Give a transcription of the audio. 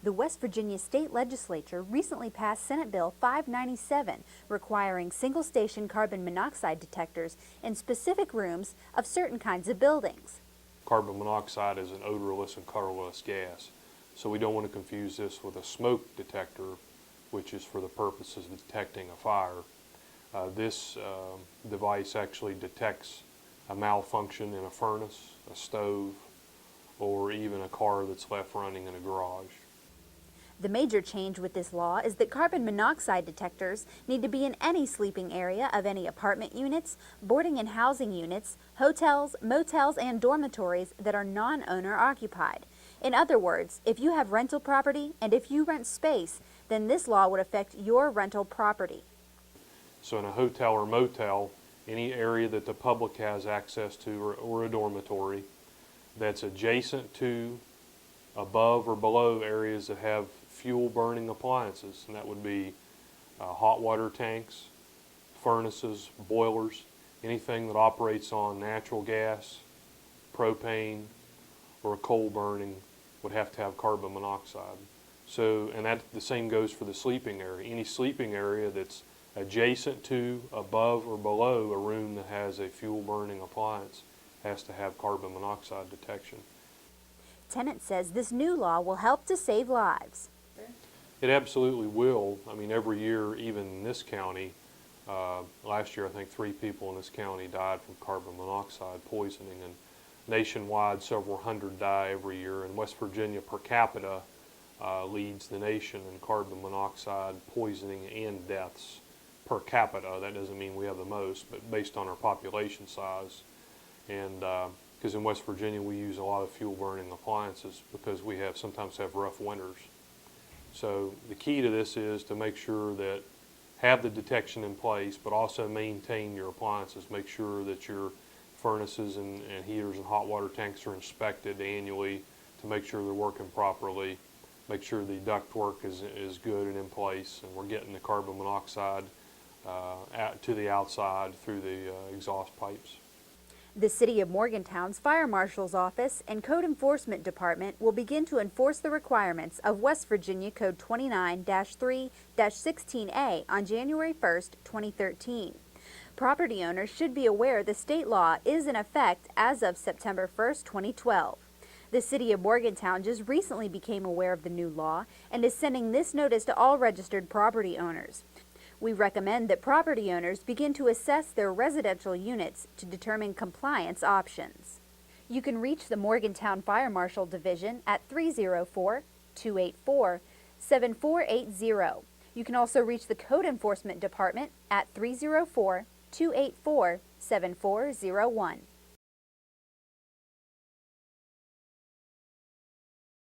The West Virginia State Legislature recently passed Senate Bill 597, requiring single-station carbon monoxide detectors in specific rooms of certain kinds of buildings. Carbon monoxide is an odorless and colorless gas, so we don't want to confuse this with a smoke detector, which is for the purposes of detecting a fire. This device actually detects a malfunction in a furnace, a stove, or even a car that's left running in a garage. The major change with this law is that carbon monoxide detectors need to be in any sleeping area of any apartment units, boarding and housing units, hotels, motels, and dormitories that are non-owner occupied. In other words, if you have rental property and if you rent space, then this law would affect your rental property. So in a hotel or motel, any area that the public has access to or a dormitory that's adjacent to, above or below areas that have fuel burning appliances, and that would be hot water tanks, furnaces, boilers, anything that operates on natural gas, propane, or coal burning would have to have carbon monoxide. So, and that the same goes for the sleeping area. Any sleeping area that's adjacent to, above, or below a room that has a fuel burning appliance has to have carbon monoxide detection. Tennant says this new law will help to save lives. It absolutely will. I mean, every year, even in this county, last year I think 3 people in this county died from carbon monoxide poisoning, and nationwide several hundred die every year. In West Virginia, per capita, leads the nation in carbon monoxide poisoning and deaths per capita. That doesn't mean we have the most, but based on our population size. And because in West Virginia we use a lot of fuel burning appliances because we sometimes have rough winters. So the key to this is to make sure that have the detection in place, but also maintain your appliances. Make sure that your furnaces and heaters and hot water tanks are inspected annually to make sure they're working properly. Make sure the ductwork is good and in place, and we're getting the carbon monoxide to the outside through the exhaust pipes. The City of Morgantown's Fire Marshal's Office and Code Enforcement Department will begin to enforce the requirements of West Virginia Code 29-3-16A on January 1st, 2013. Property owners should be aware the state law is in effect as of September 1st, 2012. The City of Morgantown just recently became aware of the new law and is sending this notice to all registered property owners. We recommend that property owners begin to assess their residential units to determine compliance options. You can reach the Morgantown Fire Marshal Division at 304-284-7480. You can also reach the Code Enforcement Department at 304-284-7401.